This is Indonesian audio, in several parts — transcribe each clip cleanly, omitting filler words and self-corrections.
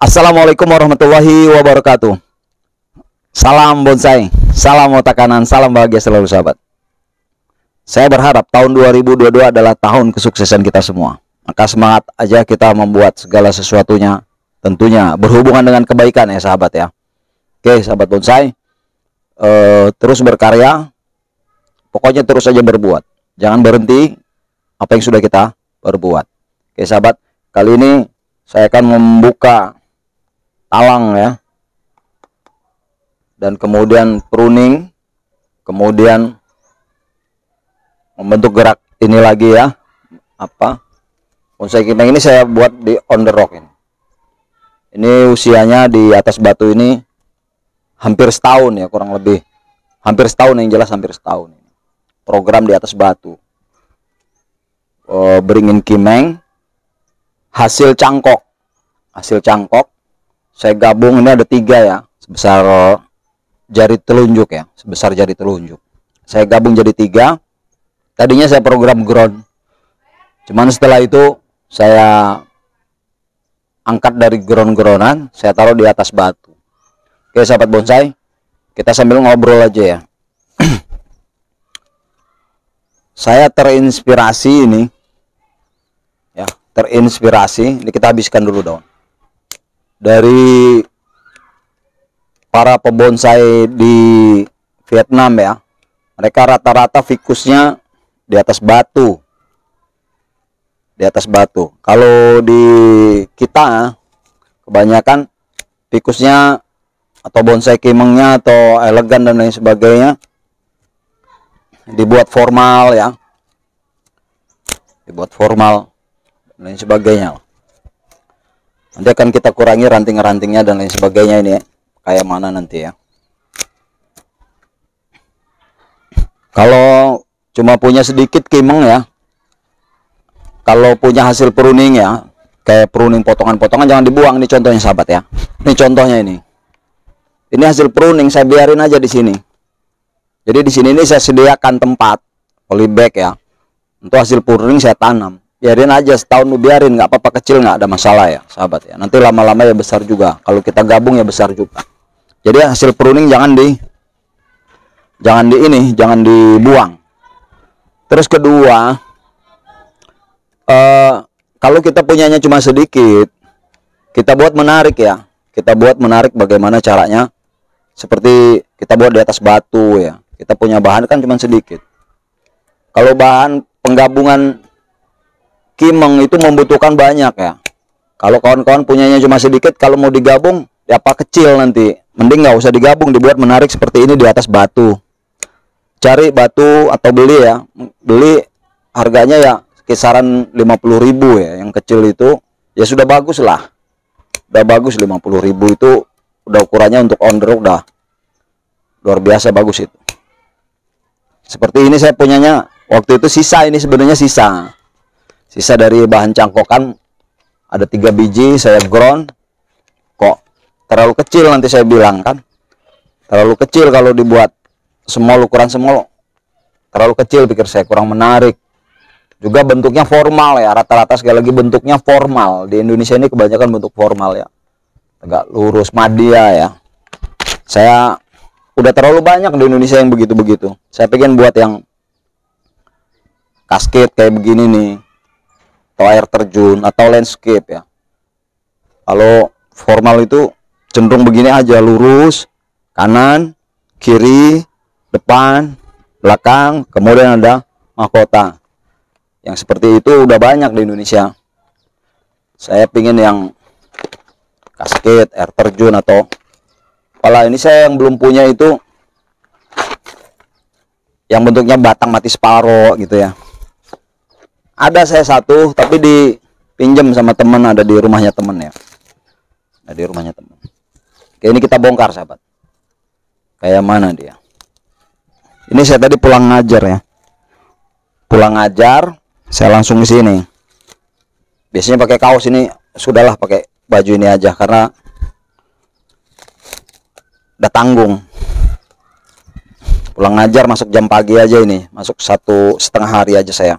Assalamualaikum warahmatullahi wabarakatuh. Salam bonsai, salam otak kanan, salam bahagia selalu sahabat. Saya berharap tahun 2022 adalah tahun kesuksesan kita semua. Maka semangat aja kita membuat segala sesuatunya, tentunya berhubungan dengan kebaikan ya sahabat ya. Oke sahabat bonsai, terus berkarya, pokoknya terus aja berbuat. Jangan berhenti apa yang sudah kita berbuat. Oke sahabat, kali ini saya akan membuka talang ya, dan kemudian pruning, kemudian membentuk gerak ini lagi ya. Bonsai kimeng ini saya buat di on the rock ini. Ini usianya di atas batu ini hampir setahun ya, kurang lebih hampir setahun, yang jelas hampir setahun. Program di atas batu, beringin kimeng, hasil cangkok saya gabung. Ini ada 3 ya, sebesar jari telunjuk ya, sebesar jari telunjuk. Saya gabung jadi 3. Tadinya saya program ground, cuman setelah itu saya angkat dari ground-groundan, saya taruh di atas batu. Oke sahabat bonsai, kita sambil ngobrol aja ya. Saya terinspirasi ini ya, ini kita habiskan dulu daun dari para pebonsai di Vietnam ya. Mereka rata-rata fikusnya di atas batu, Kalau di kita kebanyakan fikusnya atau bonsai kimengnya atau elegan dan lain sebagainya dibuat formal ya, dan lain sebagainya. Nanti akan kita kurangi ranting-rantingnya dan lain sebagainya ini ya, kayak mana nanti ya. Kalau cuma punya sedikit kimeng ya, kalau punya hasil pruning ya, kayak pruning potongan-potongan, jangan dibuang. Ini contohnya sahabat ya, ini contohnya ini hasil pruning, saya biarin aja di sini. Jadi di sini ini saya sediakan tempat polybag ya, untuk hasil pruning saya tanam. Biarin aja setahun, biarin, nggak apa-apa, kecil nggak ada masalah ya sahabat ya. Nanti lama-lama ya besar juga, kalau kita gabung ya besar juga. Jadi hasil pruning jangan dibuang. Terus kedua, kalau kita punyanya cuma sedikit, kita buat menarik ya, bagaimana caranya, seperti kita buat di atas batu ya. Kita punya bahan kan cuma sedikit. Kalau bahan penggabungan kimeng itu membutuhkan banyak ya. Kalau kawan-kawan punyanya cuma sedikit, kalau mau digabung ya apa kecil, nanti mending nggak usah digabung, dibuat menarik seperti ini di atas batu. Cari batu atau beli harganya ya kisaran 50.000 ya, yang kecil itu ya sudah bagus lah, udah bagus. 50.000 itu udah ukurannya untuk on the rock, udah luar biasa bagus itu. Seperti ini saya punyanya waktu itu sisa, ini sebenarnya sisa dari bahan cangkokan, ada 3 biji saya ground. Kok terlalu kecil, nanti saya bilang kan terlalu kecil kalau dibuat small, ukuran small terlalu kecil, pikir saya kurang menarik. Juga bentuknya formal ya, rata-rata sekali lagi bentuknya formal. Di Indonesia ini kebanyakan bentuk formal ya, tegak lurus media ya. Saya udah terlalu banyak di Indonesia yang begitu-begitu. Saya pengen buat yang kasket kayak begini nih, atau air terjun atau landscape ya. Kalau formal itu cenderung begini aja, lurus, kanan, kiri, depan, belakang, kemudian ada mahkota. Yang seperti itu udah banyak di Indonesia. Saya pingin yang kasket, air terjun atau apalah. Ini saya yang belum punya itu yang bentuknya batang mati separo gitu ya. Ada saya satu, tapi dipinjam sama teman, ada di rumahnya teman ya. Ada di rumahnya teman. Oke, ini kita bongkar sahabat. Kayak mana dia? Ini saya tadi pulang ngajar ya. Pulang ngajar, saya langsung ke sini. Biasanya pakai kaos, ini sudahlah pakai baju ini aja karena udah tanggung. Pulang ngajar masuk jam pagi aja, ini masuk 1,5 hari aja saya.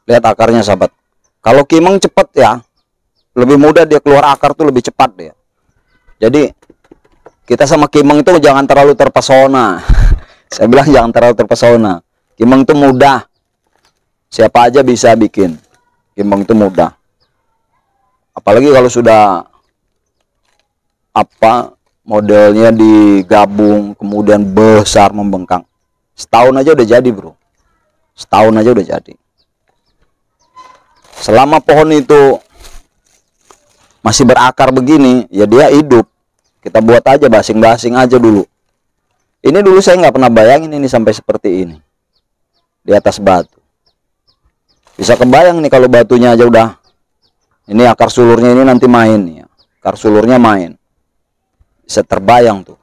Lihat akarnya sahabat. Kalau kimeng cepet ya, lebih mudah dia keluar akar tuh, lebih cepat dia. Jadi kita sama kimeng itu jangan terlalu terpesona. Saya bilang jangan terlalu terpesona. Kimeng itu mudah, siapa aja bisa bikin. Kimeng itu mudah, apalagi kalau sudah apa modelnya digabung kemudian besar membengkang. Setahun aja udah jadi, bro. Setahun aja udah jadi. Selama pohon itu masih berakar begini, ya dia hidup. Kita buat aja basing-basing aja dulu. Ini dulu saya nggak pernah bayangin ini sampai seperti ini di atas batu. Bisa kebayang nih kalau batunya aja udah, ini akar sulurnya ini nanti main ya. Akar sulurnya main. Bisa terbayang tuh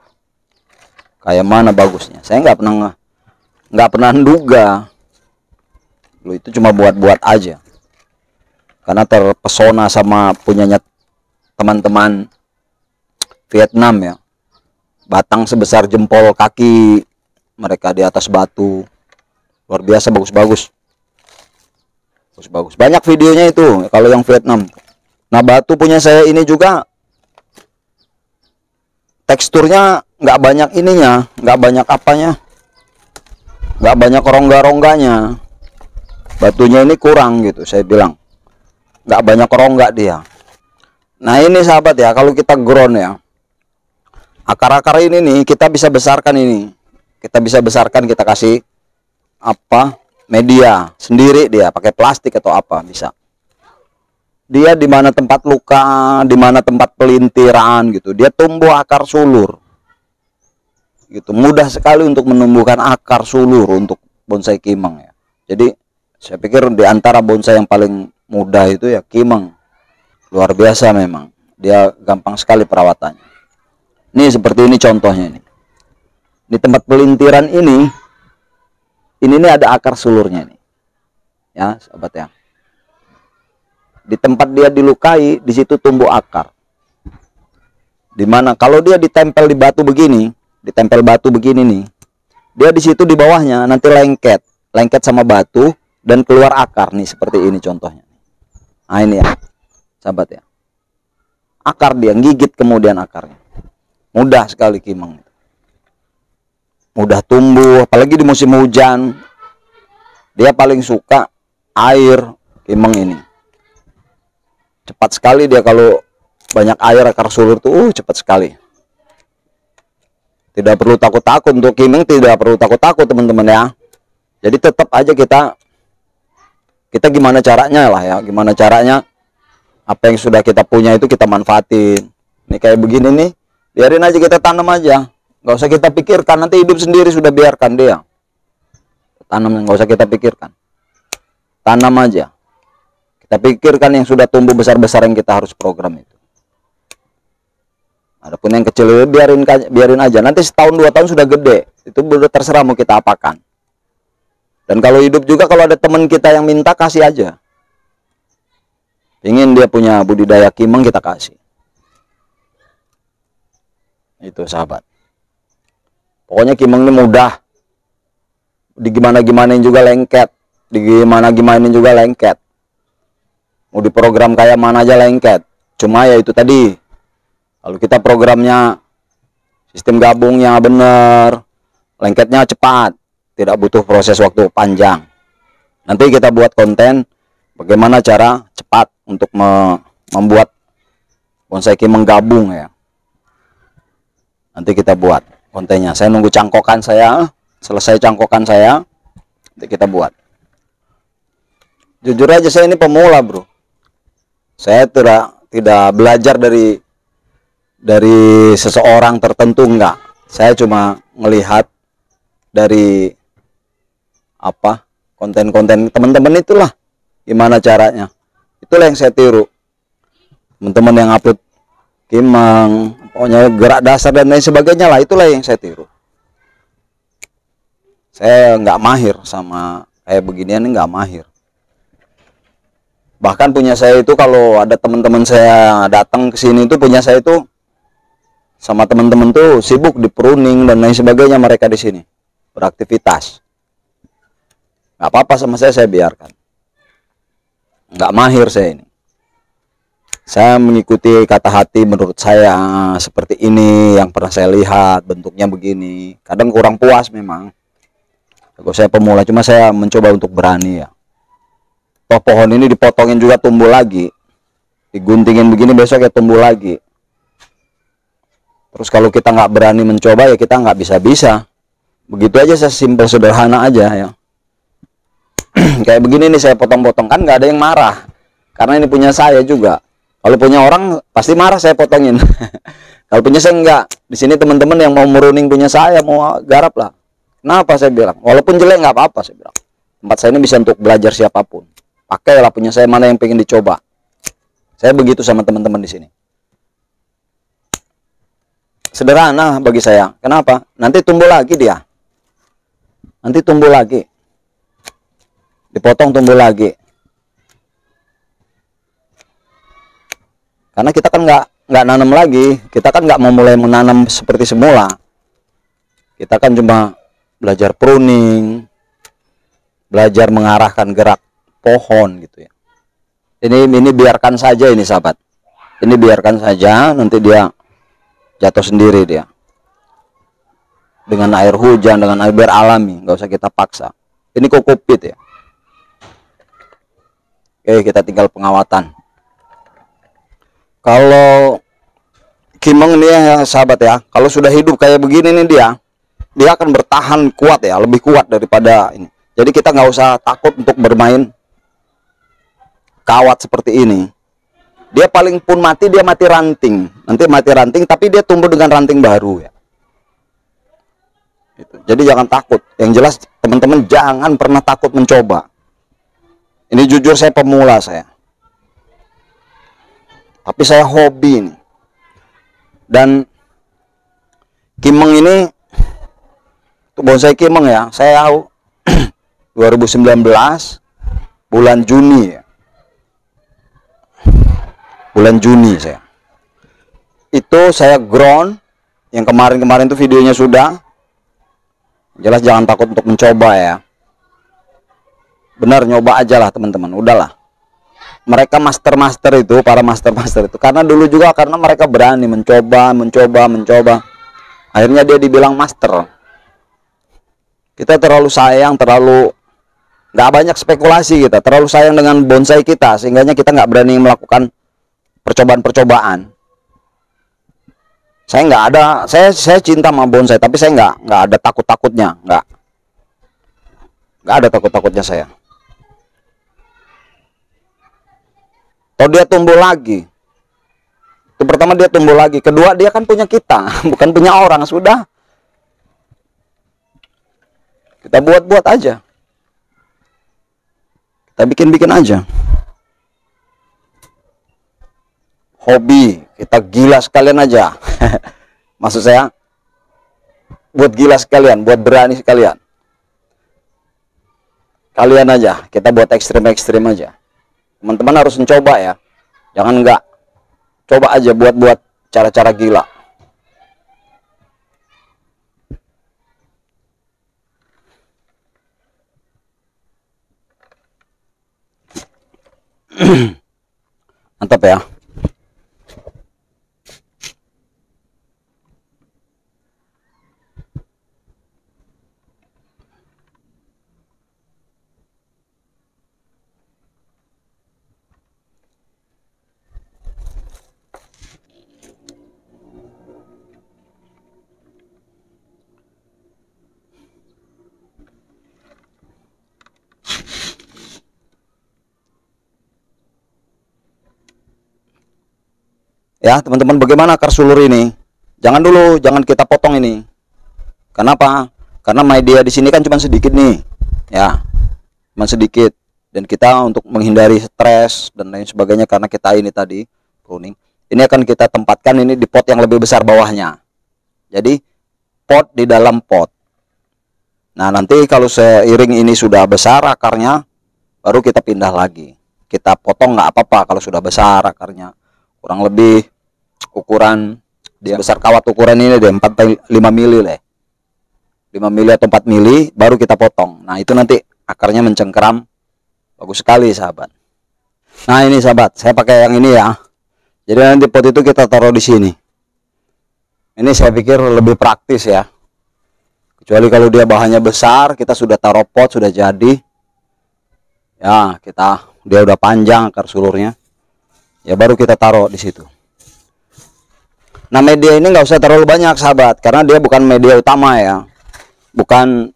kayak mana bagusnya. Saya nggak pernah nduga. Lu itu cuma buat-buat aja. Karena terpesona sama punyanya teman-teman Vietnam ya. Batang sebesar jempol kaki mereka di atas batu. Luar biasa, bagus-bagus. Bagus-bagus. Banyak videonya itu kalau yang Vietnam. Nah, batu punya saya ini juga teksturnya nggak banyak ininya, nggak banyak apanya, nggak banyak rongga-rongganya. Batunya ini kurang gitu, saya bilang. Nggak banyak rongga dia. Nah ini sahabat ya, kalau kita ground ya, akar-akar ini nih kita bisa besarkan ini. Kita bisa besarkan, kita kasih apa media sendiri, dia pakai plastik atau apa bisa. Dia di mana tempat luka, di mana tempat pelintiran gitu, dia tumbuh akar sulur gitu. Mudah sekali untuk menumbuhkan akar sulur untuk bonsai kimeng ya. Jadi saya pikir di antara bonsai yang paling mudah itu ya kimeng. Luar biasa memang, dia gampang sekali perawatannya. Ini seperti ini contohnya ini. Di tempat pelintiran ini nih ada akar sulurnya nih ya sahabat ya. Di tempat dia dilukai, di situ tumbuh akar. Dimana kalau dia ditempel di batu begini, ditempel batu begini nih, dia di situ di bawahnya nanti lengket sama batu dan keluar akar nih seperti ini contohnya. Nah ini ya sahabat ya, akar dia gigit kemudian akarnya. Mudah sekali kimeng, mudah tumbuh, apalagi di musim hujan. Dia paling suka air kimeng ini. Cepat sekali dia kalau banyak air, akar sulur tuh cepat sekali. Tidak perlu takut-takut untuk kimeng, tidak perlu takut-takut teman-teman ya. Jadi tetap aja kita gimana caranya lah ya, gimana caranya apa yang sudah kita punya itu kita manfaatin. Ini kayak begini nih, biarin aja, kita tanam aja, nggak usah kita pikirkan, nanti hidup sendiri, sudah biarkan dia tanam, nggak usah kita pikirkan, tanam aja. Kita pikirkan yang sudah tumbuh besar-besar yang kita harus program itu. Adapun yang kecil itu biarin aja, nanti setahun 2 tahun sudah gede, itu udah terserah mau kita apakan. Dan kalau hidup juga, kalau ada teman kita yang minta, kasih aja. Ingin dia punya budidaya kimeng, kita kasih. Itu sahabat. Pokoknya kimeng ini mudah. Digimana-gimanain juga lengket. Digimana-gimanain juga lengket. Mau diprogram kayak mana aja lengket. Cuma ya itu tadi, kalau kita programnya sistem gabungnya bener, lengketnya cepat, tidak butuh proses waktu panjang. Nanti kita buat konten bagaimana cara cepat untuk membuat bonsai kimeng gabung ya. Nanti kita buat kontennya. Saya nunggu cangkokan saya, selesai cangkokan saya, nanti kita buat. Jujur aja saya ini pemula, bro. Saya tidak belajar dari seseorang tertentu, enggak. Saya cuma melihat dari apa konten-konten teman-teman itulah, gimana caranya, itulah yang saya tiru. Teman-teman yang upload kimeng, pokoknya gerak dasar dan lain sebagainya lah, itulah yang saya tiru. Saya nggak mahir sama kayak beginian, nggak mahir. Bahkan punya saya itu, kalau ada teman-teman saya datang ke sini itu, punya saya itu sama teman-teman tuh sibuk di pruning dan lain sebagainya, mereka di sini beraktivitas. Nggak apa-apa sama saya biarkan. Nggak mahir saya ini. Saya mengikuti kata hati, menurut saya seperti ini yang pernah saya lihat, bentuknya begini. Kadang kurang puas memang. Kalau saya pemula, cuma saya mencoba untuk berani ya. Toh pohon ini dipotongin juga tumbuh lagi, diguntingin begini besok ya tumbuh lagi. Terus kalau kita nggak berani mencoba ya kita nggak bisa-bisa. Begitu aja, saya simpel sederhana aja ya. Kayak begini nih saya potong-potong, kan nggak ada yang marah karena ini punya saya juga. Kalau punya orang pasti marah saya potongin. Kalau punya saya enggak. Di sini teman-teman yang mau meruning punya saya, mau garap lah. Kenapa saya bilang? Walaupun jelek nggak apa-apa saya bilang. Tempat saya ini bisa untuk belajar siapapun. Pakailah punya saya, mana yang pengen dicoba. Saya begitu sama teman-teman di sini. Sederhana bagi saya. Kenapa? Nanti tumbuh lagi dia. Nanti tumbuh lagi. Dipotong tumbuh lagi. Karena kita kan nggak nanam lagi, kita kan nggak mau mulai menanam seperti semula. Kita kan cuma belajar pruning, belajar mengarahkan gerak pohon gitu ya. Ini biarkan saja ini sahabat. Ini biarkan saja, nanti dia jatuh sendiri dia. Dengan air hujan, dengan air biar alami, nggak usah kita paksa. Ini kokopit ya. Oke, kita tinggal pengawatan. Kalau kimeng ini ya sahabat ya, kalau sudah hidup kayak begini nih dia akan bertahan kuat ya, lebih kuat daripada ini. Jadi kita nggak usah takut untuk bermain kawat seperti ini. Dia paling pun mati, dia mati ranting. Nanti mati ranting, tapi dia tumbuh dengan ranting baru ya. Jadi jangan takut. Yang jelas teman-teman jangan pernah takut mencoba. Ini jujur saya pemula saya. Tapi saya hobi nih. Dan kimeng ini itu bonsai kimeng ya. Saya tahu 2019 bulan Juni ya. Bulan Juni saya. Itu saya ground yang kemarin-kemarin tuh videonya sudah. Jelas jangan takut untuk mencoba ya. Benar, nyoba aja lah teman-teman. Udahlah. Mereka master-master itu, para master-master itu, karena dulu juga karena mereka berani mencoba. Akhirnya dia dibilang master. Kita terlalu sayang, terlalu nggak banyak spekulasi kita, terlalu sayang dengan bonsai kita, sehingganya kita nggak berani melakukan percobaan-percobaan. Saya nggak ada, saya cinta sama bonsai, tapi saya nggak ada takut-takutnya, nggak ada takut-takutnya saya. Kalau dia tumbuh lagi, itu pertama dia tumbuh lagi, kedua dia kan punya kita, bukan punya orang. Sudah, kita buat-buat aja, kita bikin-bikin aja. Hobi, kita gila sekalian aja. Maksud saya, buat gila sekalian, buat berani sekalian. Kalian aja, kita buat ekstrim-ekstrim aja. Teman-teman harus mencoba ya, jangan enggak. Coba aja buat cara-cara gila. Mantap ya. Ya teman-teman, bagaimana akar sulur ini? Jangan kita potong ini. Kenapa? Karena media di sini kan cuma sedikit nih, ya, cuma sedikit. Dan kita untuk menghindari stres dan lain sebagainya, karena kita ini tadi pruning, ini akan kita tempatkan ini di pot yang lebih besar bawahnya. Jadi pot di dalam pot. Nah nanti kalau seiring ini sudah besar akarnya, baru kita pindah lagi. Kita potong nggak apa-apa kalau sudah besar akarnya. Kurang lebih ukuran dia besar kawat, ukuran ini deh 4-5 mili lah, 5 mili atau 4 mili, baru kita potong. Nah itu nanti akarnya mencengkeram, bagus sekali sahabat. Nah ini sahabat, saya pakai yang ini ya, Jadi nanti pot itu kita taruh di sini. Ini saya pikir lebih praktis ya. Kecuali kalau dia bahannya besar, kita sudah taruh pot, sudah jadi. Ya, dia udah panjang akar sulurnya. Ya baru kita taruh di situ. Nah, media ini nggak usah terlalu banyak sahabat, karena dia bukan media utama ya. Bukan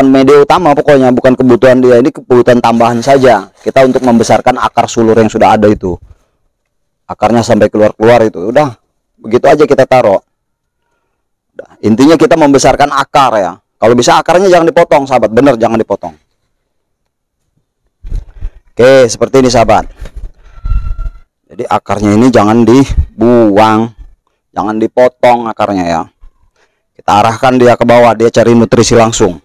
media utama, pokoknya bukan kebutuhan dia, ini kebutuhan tambahan saja. Kita untuk membesarkan akar sulur yang sudah ada itu. Akarnya sampai keluar-keluar itu. Udah, begitu aja kita taruh. Intinya kita membesarkan akar ya. Kalau bisa akarnya jangan dipotong sahabat, bener jangan dipotong. Oke, seperti ini sahabat. Jadi akarnya ini jangan dibuang, jangan dipotong akarnya ya. Kita arahkan dia ke bawah, dia cari nutrisi langsung.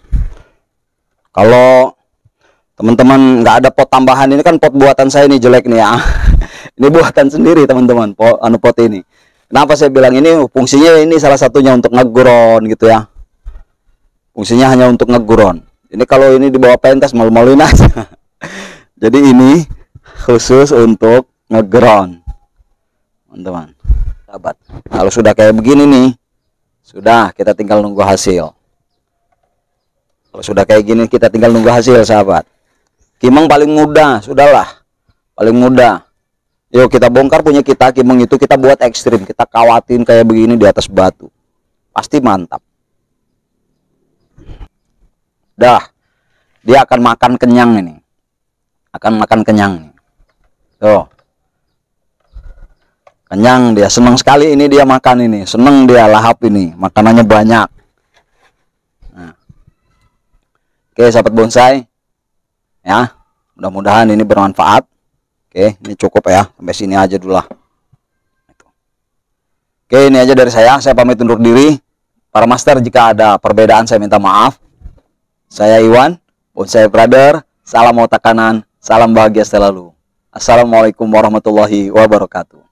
Kalau teman-teman nggak ada pot tambahan, ini kan pot buatan saya ini jelek nih ya. Ini buatan sendiri teman-teman, pot ini. Kenapa saya bilang ini fungsinya, ini salah satunya untuk ngeground gitu ya. Fungsinya hanya untuk ngeground. Ini kalau ini dibawa pentas malu-maluin aja. Jadi ini khusus untuk ngeground, teman-teman. Sahabat, kalau sudah kayak begini nih, sudah kita tinggal nunggu hasil. Kalau sudah kayak gini kita tinggal nunggu hasil sahabat. Kimeng paling mudah, sudahlah, paling mudah. Yuk kita bongkar punya kita, kimeng itu kita buat ekstrim, kita kawatin kayak begini di atas batu, pasti mantap. Dah, dia akan makan kenyang ini, akan makan kenyang nih. Tuh, kenyang dia, senang sekali ini dia makan ini, seneng dia lahap ini, makanannya banyak. Nah. Oke sahabat bonsai ya, mudah-mudahan ini bermanfaat. Oke, ini cukup ya, sampai sini aja dulu lah. Oke, ini aja dari saya pamit undur diri. Para master, jika ada perbedaan saya minta maaf. Saya Iwan, Bonsai Brother, salam otak kanan, salam bahagia selalu. Assalamualaikum warahmatullahi wabarakatuh.